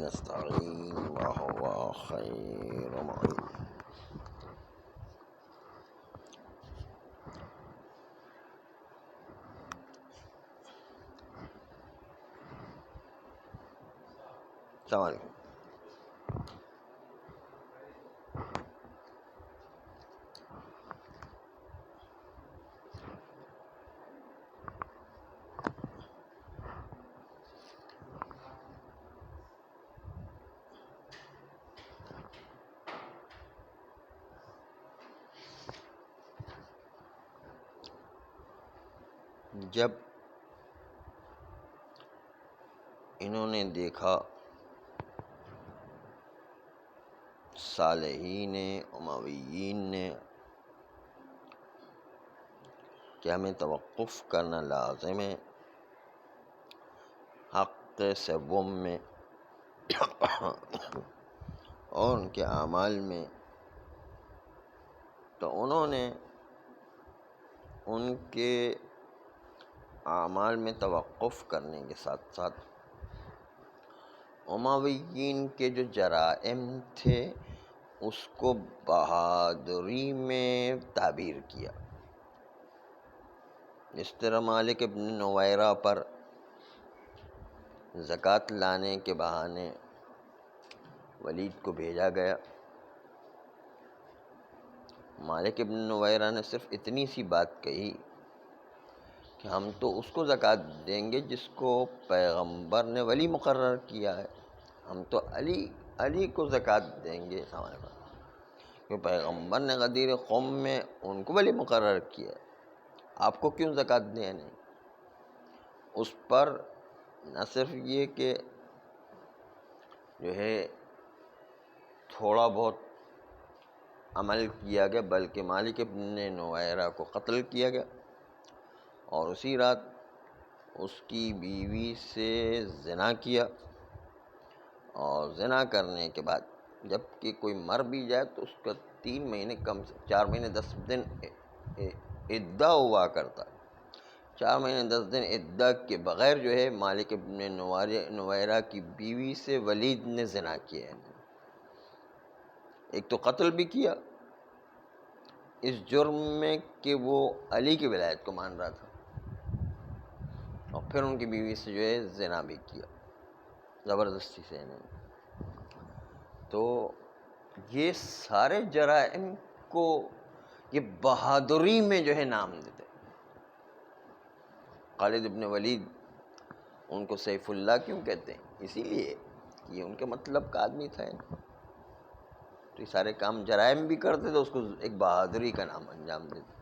نستعين وهو خير معين. السلام علیکم. جب انہوں نے دیکھا صالحین امویین نے کہ ہمیں توقف کرنا لازم ہے حق سوم میں اور ان کے اعمال میں، تو انہوں نے ان کے اعمال میں توقف کرنے کے ساتھ ساتھ امویین کے جو جرائم تھے اس کو بہادری میں تعبیر کیا. اس طرح مالک ابن نویرہ پر زکوٰۃ لانے کے بہانے ولید کو بھیجا گیا. مالک ابن نویرہ نے صرف اتنی سی بات کہی کہ ہم تو اس کو زکوٰۃ دیں گے جس کو پیغمبر نے ولی مقرر کیا ہے. ہم تو علی کو زکوٰۃ دیں گے، کہ پیغمبر نے غدیر قوم میں ان کو ولی مقرر کیا ہے، آپ کو کیوں زکوٰۃ دیں؟ نہیں. اس پر نہ صرف یہ کہ جو ہے تھوڑا بہت عمل کیا گیا، بلکہ مالک ابن نویرہ کو قتل کیا گیا، اور اسی رات اس کی بیوی سے زنا کیا، اور زنا کرنے کے بعد جب کہ کوئی مر بھی جائے تو اس کا 3 مہینے 4 مہینے 10 دن عدہ ہوا کرتا. 4 مہینے 10 دن عدہ کے بغیر جو ہے مالک ابن نویرہ کی بیوی سے ولید نے زنا کیا ہے. ایک تو قتل بھی کیا اس جرم میں کہ وہ علی کی ولایت کو مان رہا تھا، اور پھر ان کی بیوی سے جو ہے زنا بھی کیا زبردستی سے. تو یہ سارے جرائم کو یہ بہادری میں جو ہے نام دیتے. خالد ابن ولید ان کو سیف اللہ کیوں کہتے ہیں؟ اسی لیے کہ یہ ان کے مطلب کا آدمی تھا. تو یہ سارے کام جرائم بھی کرتے تھے، اس کو ایک بہادری کا نام انجام دیتے تھے.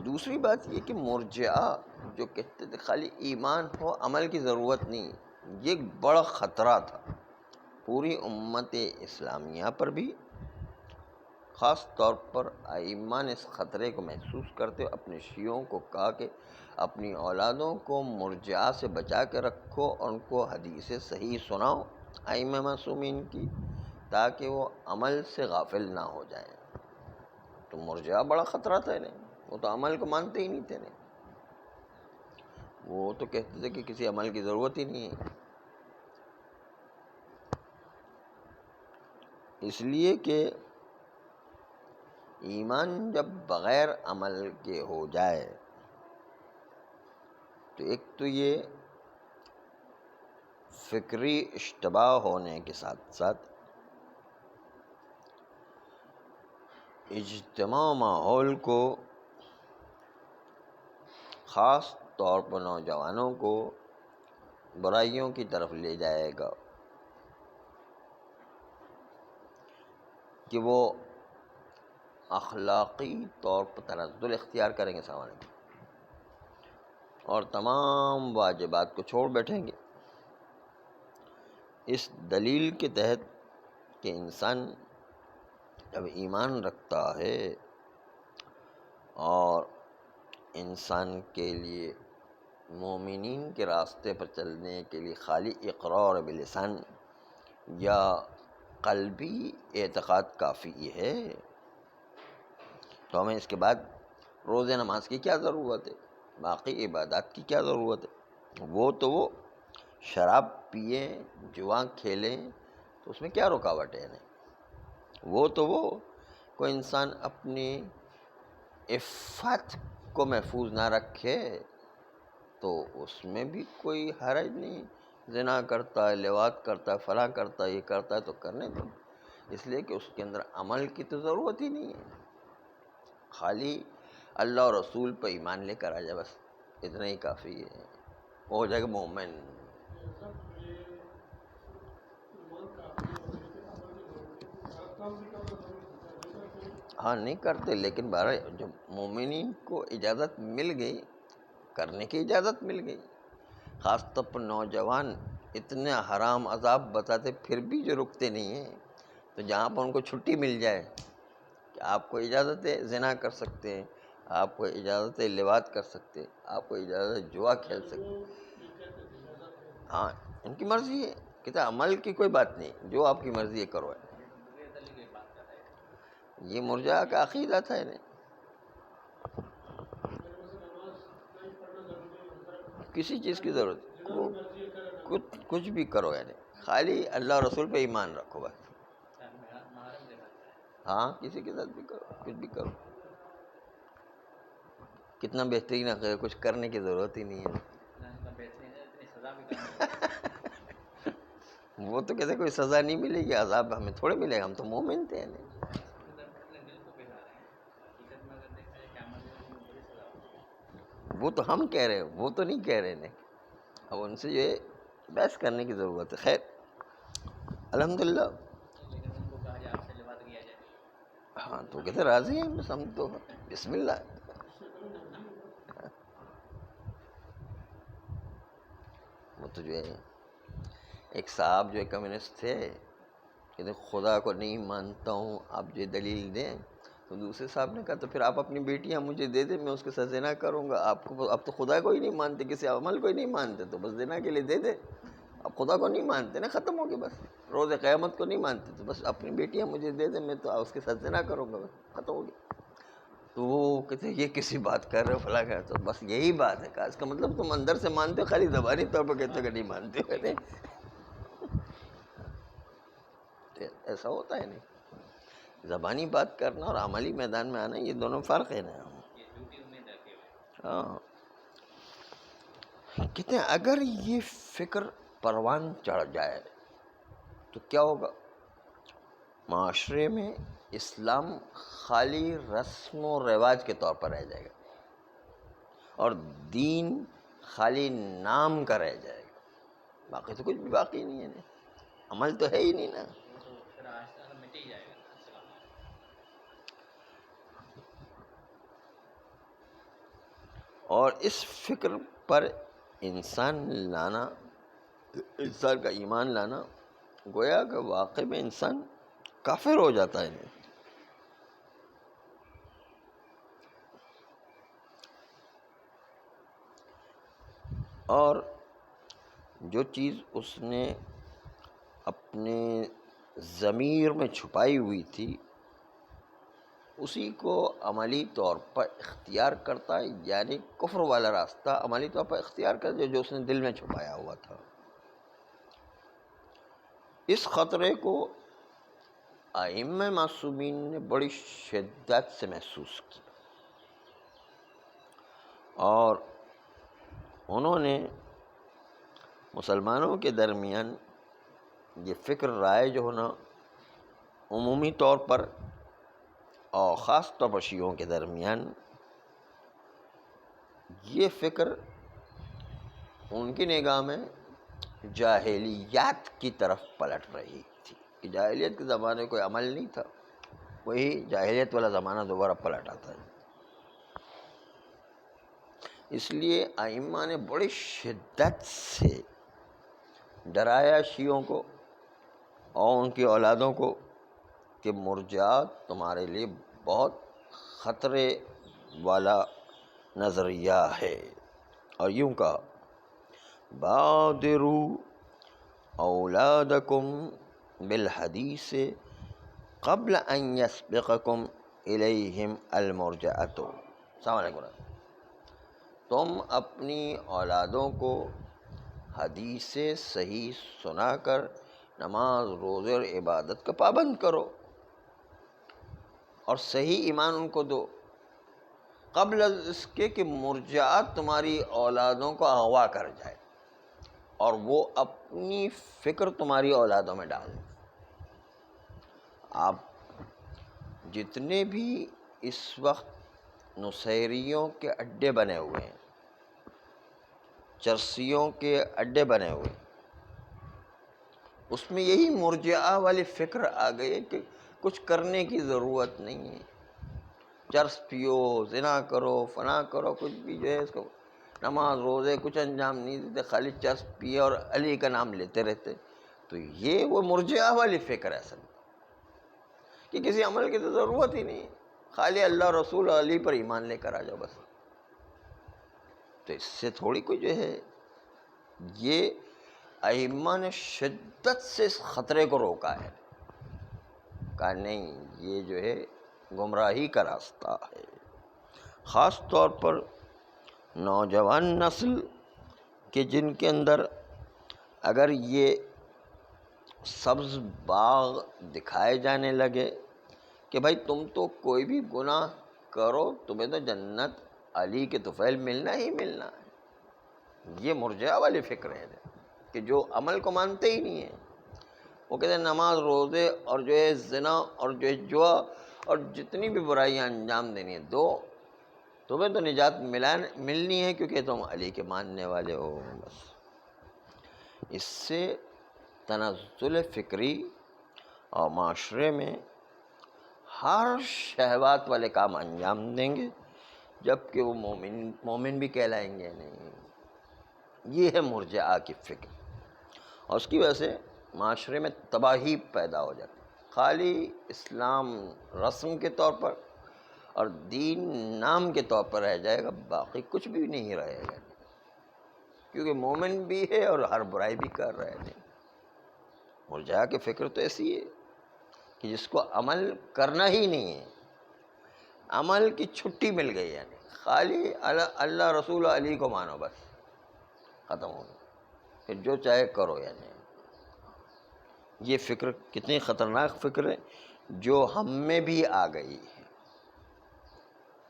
دوسری بات یہ کہ مرجئہ جو کہتے تھے خالی ایمان ہو عمل کی ضرورت نہیں، یہ ایک بڑا خطرہ تھا پوری امت اسلامیہ پر بھی. خاص طور پر ائمہ نے اس خطرے کو محسوس کرتے اپنے شیعوں کو کہا کہ اپنی اولادوں کو مرجئہ سے بچا کے رکھو اور ان کو حدیث صحیح سناؤ ائمہ معصومین کی، تاکہ وہ عمل سے غافل نہ ہو جائیں. تو مرجئہ بڑا خطرہ تھا انہیں، وہ تو عمل کو مانتے ہی نہیں تھے. وہ تو کہتے تھے کہ کسی عمل کی ضرورت ہی نہیں ہے. اس لیے کہ ایمان جب بغیر عمل کے ہو جائے تو ایک تو یہ فکری اشتباہ ہونے کے ساتھ ساتھ اجتماع ماحول کو، خاص طور پر نوجوانوں کو برائیوں کی طرف لے جائے گا کہ وہ اخلاقی طور پر تنزل اختیار کریں گے سامنے اور تمام واجبات کو چھوڑ بیٹھیں گے. اس دلیل کے تحت کہ انسان جب ایمان رکھتا ہے اور انسان کے لیے مومنین کے راستے پر چلنے کے لیے خالی اقرار بلسان یا قلبی اعتقاد کافی ہے، تو ہمیں اس کے بعد روزہ نماز کی کیا ضرورت ہے، باقی عبادات کی کیا ضرورت ہے؟ وہ تو وہ شراب پئیں، جوا کھیلیں تو اس میں کیا رکاوٹ ہے؟ نہیں، وہ تو وہ کوئی انسان اپنی عفت کو محفوظ نہ رکھے تو اس میں بھی کوئی حرج نہیں، زنا کرتا ہے، لواط کرتا ہے، فلاں کرتا ہے، یہ کرتا ہے تو کرنے دو، اس لیے کہ اس کے اندر عمل کی تو ضرورت ہی نہیں ہے، خالی اللہ اور رسول پہ ایمان لے کر آ جائے، بس اتنا ہی کافی ہے، وہ ہو جائے گا مومن۔ ہاں نہیں کرتے، لیکن بہرحال جب مومنین کو اجازت مل گئی، کرنے کی اجازت مل گئی، خاص طور پر نوجوان اتنے حرام عذاب بتاتے پھر بھی جو رکتے نہیں ہیں، تو جہاں پر ان کو چھٹی مل جائے کہ آپ کو اجازت ہے زنا کر سکتے ہیں، آپ کو اجازت ہے لواط کر سکتے ہیں، آپ کو اجازت ہے جوا کھیل سکتے ہیں، ہاں ان کی مرضی ہے، کہتے عمل کی کوئی بات نہیں، جو آپ کی مرضی ہے کرو ہے، یہ مرجع کا عقیدہ تھا انہیں، کسی چیز کی ضرورت کچھ بھی کرو، یعنی خالی اللہ اور رسول پہ ایمان رکھو بس، ہاں کسی کے ساتھ بھی کرو، کچھ بھی کرو، کتنا بہترین عقیدہ، کچھ کرنے کی ضرورت ہی نہیں ہے، وہ تو کہتے کوئی سزا نہیں ملے گی، عذاب ہمیں تھوڑے ملے گا، ہم تو مومن تھے نہیں، وہ تو ہم کہہ رہے ہیں، وہ تو نہیں کہہ رہے ہیں، اب ان سے یہ بحث کرنے کی ضرورت ہے۔ خیر الحمدللہ، ہاں تو کہتے راضی ہیں، بس ہم تو بسم اللہ۔ وہ تو جو ہے ایک صاحب جو ہے کمیونسٹ تھے، کہتے خدا کو نہیں مانتا ہوں، آپ جو دلیل دیں، تو دوسرے صاحب نے کہا تو پھر آپ اپنی بیٹیاں مجھے دے دیں، میں اس کے ساتھ زنا کروں گا، آپ کو اب تو خدا کو ہی نہیں مانتے، کسی عمل کو ہی نہیں مانتے، تو بس زنا کے لیے دے دیں، اب خدا کو نہیں مانتے نا، ختم ہو گیا، بس روز قیامت کو نہیں مانتے تو بس اپنی بیٹیاں مجھے دے دیں، میں تو اس کے ساتھ زنا کروں گا، بس ختم ہو گیا۔ تو وہ کہتے یہ کسی بات کر رہے ہو فلاں کا، تو بس یہی بات ہے، اس کا مطلب تم اندر سے مانتے ہو، خالی زبانی طور پر کہتے ہو کہ نہیں مانتے ہو، کہتے ایسا ہوتا ہے نہیں، زبانی بات کرنا اور عملی میدان میں آنا یہ دونوں فرق ہے نا۔ ہاں کہتے ہیں اگر یہ فکر پروان چڑھ جائے تو کیا ہوگا؟ معاشرے میں اسلام خالی رسم و رواج کے طور پر رہ جائے گا، اور دین خالی نام کا رہ جائے گا، باقی تو کچھ بھی باقی نہیں ہے، عمل تو ہے ہی نہیں نا۔ اور اس فکر پر انسان کا ایمان لانا گویا کہ واقع میں انسان کافر ہو جاتا ہے، اور جو چیز اس نے اپنے ضمیر میں چھپائی ہوئی تھی اسی کو عملی طور پر اختیار کرتا ہے، یعنی کفر والا راستہ عملی طور پر اختیار کرتا ہے جو اس نے دل میں چھپایا ہوا تھا۔ اس خطرے کو ائمہ معصومین نے بڑی شدت سے محسوس کیا، اور انہوں نے مسلمانوں کے درمیان یہ فکر رائج ہونا عمومی طور پر اور خاص طور پر شیعوں کے درمیان یہ فکر ان کی نگاہ میں جاہلیت کی طرف پلٹ رہی تھی، کہ جاہلیت کے زمانے کوئی عمل نہیں تھا، وہی جاہلیت والا زمانہ دوبارہ پلٹ آتا ہے۔ اس لیے ائمہ نے بڑی شدت سے ڈرایا شیعوں کو اور ان کی اولادوں کو کہ مرجعات تمہارے لیے بہت خطرے والا نظریہ ہے، اور یوں کہا بادروا اولادکم بالحدیث قبل ان یسبقکم الیہم المرجعۃ۔ السلام علیکم۔ تم اپنی اولادوں کو حدیث صحیح سنا کر نماز روزے اور عبادت کا پابند کرو اور صحیح ایمان ان کو دو، قبل از اس کے کہ مرجعات تمہاری اولادوں کو اغوا کر جائے اور وہ اپنی فکر تمہاری اولادوں میں ڈال دیں۔ آپ جتنے بھی اس وقت نصیریوں کے اڈے بنے ہوئے ہیں، چرسیوں کے اڈے بنے ہوئے ہیں، اس میں یہی مرجعہ والی فکر آ گئی ہے کہ کچھ کرنے کی ضرورت نہیں ہے، چرس پیو، زنا کرو، فنا کرو، کچھ بھی جو ہے اس کو نماز روزے کچھ انجام نہیں دیتے، خالی چرس پیے اور علی کا نام لیتے رہتے۔ تو یہ وہ مرجعہ والی فکر ہے اصل میں، کہ کسی عمل کی تو ضرورت ہی نہیں، خالی اللہ رسول علی پر ایمان لے کر آ جاؤ بس۔ تو اس سے تھوڑی کوئی جو ہے، یہ ائمہ نے شدت سے اس خطرے کو روکا ہے، کہا نہیں یہ جو ہے گمراہی کا راستہ ہے۔ خاص طور پر نوجوان نسل کہ جن کے اندر اگر یہ سبز باغ دکھائے جانے لگے کہ بھائی تم تو کوئی بھی گناہ کرو تمہیں تو جنت علی کے طفیل ملنا ہی ملنا ہے، یہ مرجعہ والی فکر ہے کہ جو عمل کو مانتے ہی نہیں ہیں، وہ کہتے ہیں نماز روزے اور جو ہے زنا اور جو ہے جوا اور جتنی بھی برائیاں انجام دینی ہے دو، تمہیں تو نجات ملنی ہے کیونکہ تم علی کے ماننے والے ہو بس۔ اس سے تنزل فکری اور معاشرے میں ہر شہوات والے کام انجام دیں گے، جبکہ وہ مومن بھی کہلائیں گے نہیں۔ یہ ہے مرجعہ کی فکر، اور اس کی وجہ سے معاشرے میں تباہی پیدا ہو جاتی ہے، خالی اسلام رسم کے طور پر اور دین نام کے طور پر رہ جائے گا، باقی کچھ بھی نہیں رہے گا، کیونکہ مومن بھی ہے اور ہر برائی بھی کر رہے ہیں۔ مرجعہ کی فکر تو ایسی ہے کہ جس کو عمل کرنا ہی نہیں ہے، عمل کی چھٹی مل گئی، یعنی خالی اللہ رسول علی کو مانو بس، ختم ہو گیا، پھر جو چاہے کرو۔ یعنی یہ فکر کتنی خطرناک فکر ہے جو ہم میں بھی آ گئی ہے،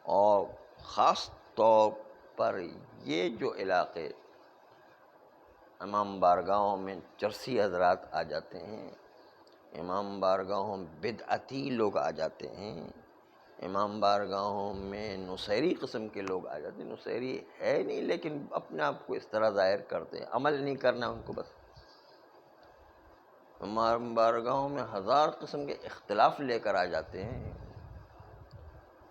اور خاص طور پر یہ جو علاقے امام بارگاہوں میں چرسی حضرات آ جاتے ہیں، امام بارگاہوں میں بدعتی لوگ آ جاتے ہیں، امام بارگاہوں میں نصیری قسم کے لوگ آ جاتے ہیں، نصیری ہے نہیں لیکن اپنے آپ کو اس طرح ظاہر کرتے ہیں، عمل نہیں کرنا ان کو بس۔ امام بارگاہوں میں ہزار قسم کے اختلاف لے کر آ جاتے ہیں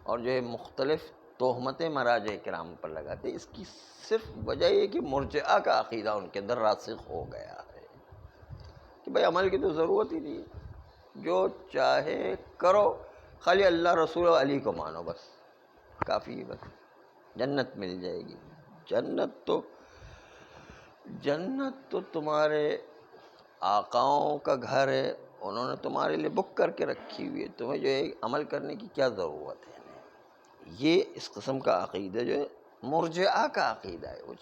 اور جو ہے مختلف تہمتیں مراجع کرام پر لگاتے ہیں۔ اس کی صرف وجہ یہ کہ مرجعہ کا عقیدہ ان کے اندر راسخ ہو گیا ہے کہ بھائی عمل کی تو ضرورت ہی نہیں، جو چاہے کرو، خالی اللہ رسول و علی کو مانو بس، کافی بس، جنت مل جائے گی۔ جنت تو تمہارے آقاؤں کا گھر ہے، انہوں نے تمہارے لیے بک کر کے رکھی ہوئی ہے، تمہیں جو ہے عمل کرنے کی کیا ضرورت ہے؟ یہ اس قسم کا عقیدہ جو ہے مرجعہ کا عقیدہ ہے، وہ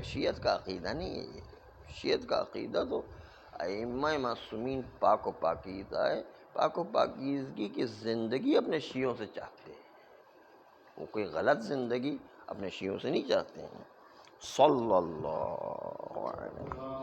شیعت کا عقیدہ نہیں ہے۔ یہ شیعت کا عقیدہ تو ائمہ معصومین پاک و پاکیزہ ہے، پاک و پاکیزگی کی زندگی اپنے شیعوں سے چاہتے ہیں، وہ کوئی غلط زندگی اپنے شیعوں سے نہیں چاہتے ہیں۔ صلی اللہ علیہ وسلم۔